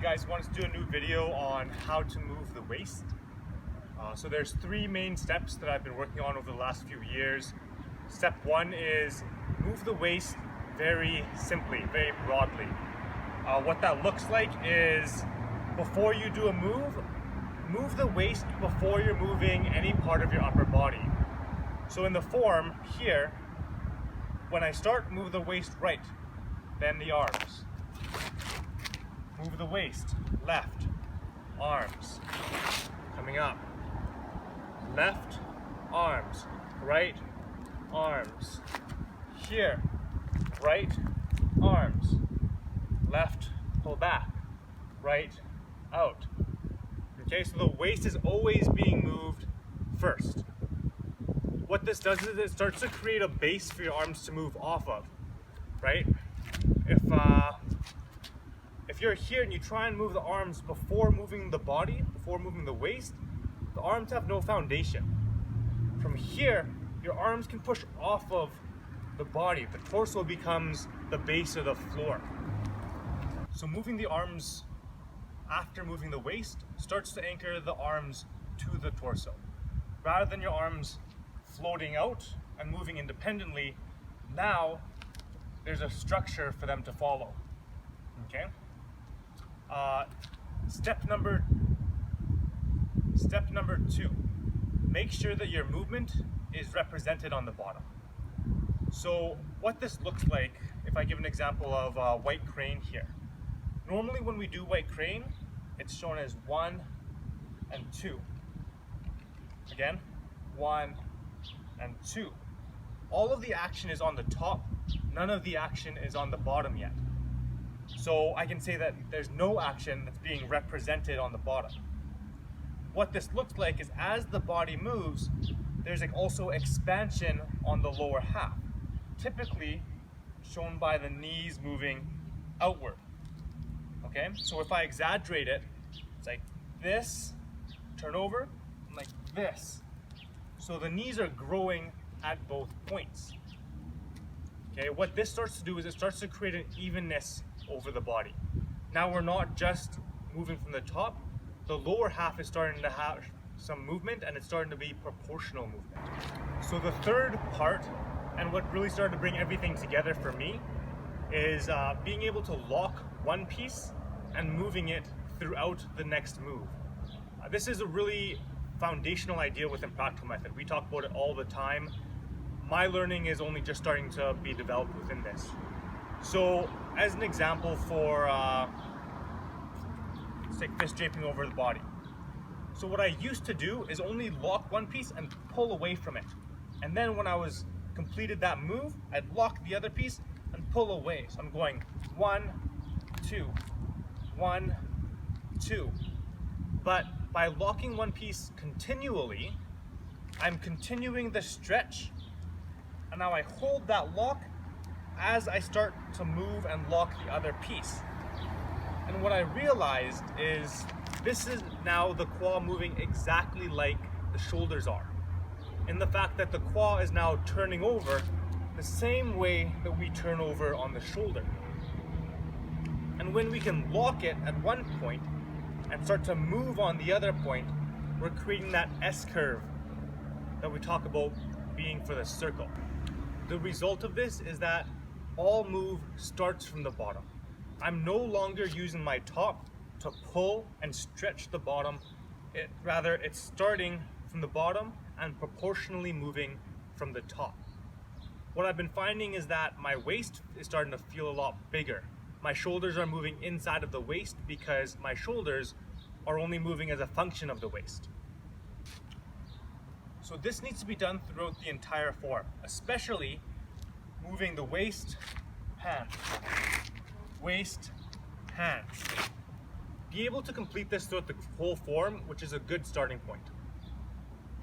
Guys, wanted to do a new video on how to move the waist. So there's three main steps that I've been working on over the last few years. Step one is move the waist very simply, very broadly. What that looks like is before you do a move the waist before you're moving any part of your upper body. So in the form here, when I start, move the waist right, then the arms. Move the waist, left, arms, coming up, left, arms, right, arms, here, right, arms, left, pull back, right, out. Okay, so the waist is always being moved first. What this does is it starts to create a base for your arms to move off of, right? If you're here and you try and move the arms before moving the body, before moving the waist, the arms have no foundation. From here, your arms can push off of the body. The torso becomes the base of the floor. So moving the arms after moving the waist starts to anchor the arms to the torso. Rather than your arms floating out and moving independently, now there's a structure for them to follow. Okay? Step number two, make sure that your movement is represented on the bottom. So what this looks like, if I give an example of white crane here. Normally when we do white crane, it's shown as 1 and 2. Again, 1 and 2. All of the action is on the top, none of the action is on the bottom yet. So I can say that there's no action that's being represented on the bottom. What this looks like is as the body moves, there's also expansion on the lower half, typically shown by the knees moving outward. Okay, so if I exaggerate it, it's like this, turn over, and like this. So the knees are growing at both points. Okay, what this starts to do is it starts to create an evenness over the body. Now we're not just moving from the top, the lower half is starting to have some movement and it's starting to be proportional movement. So the third part, and what really started to bring everything together for me, is being able to lock one piece and moving it throughout the next move. This is a really foundational idea within Practical Method. We talk about it all the time. My learning is only just starting to be developed within this. So as an example for let's take fist draping over the body. So what I used to do is only lock one piece and pull away from it. And then when I was completed that move, I'd lock the other piece and pull away. So I'm going 1, 2, 1, 2. But by locking one piece continually, I'm continuing the stretch, and now I hold that lock as I start to move and lock the other piece. And what I realized is this is now the quad moving exactly like the shoulders are, in the fact that the quad is now turning over the same way that we turn over on the shoulder. And when we can lock it at one point and start to move on the other point, we're creating that S-curve that we talk about being for the circle. The result of this is that all move starts from the bottom. I'm no longer using my top to pull and stretch the bottom. Rather, it's starting from the bottom and proportionally moving from the top. What I've been finding is that my waist is starting to feel a lot bigger. My shoulders are moving inside of the waist because my shoulders are only moving as a function of the waist. So this needs to be done throughout the entire form, especially moving the waist, hands, waist, hands. Be able to complete this throughout the whole form, which is a good starting point.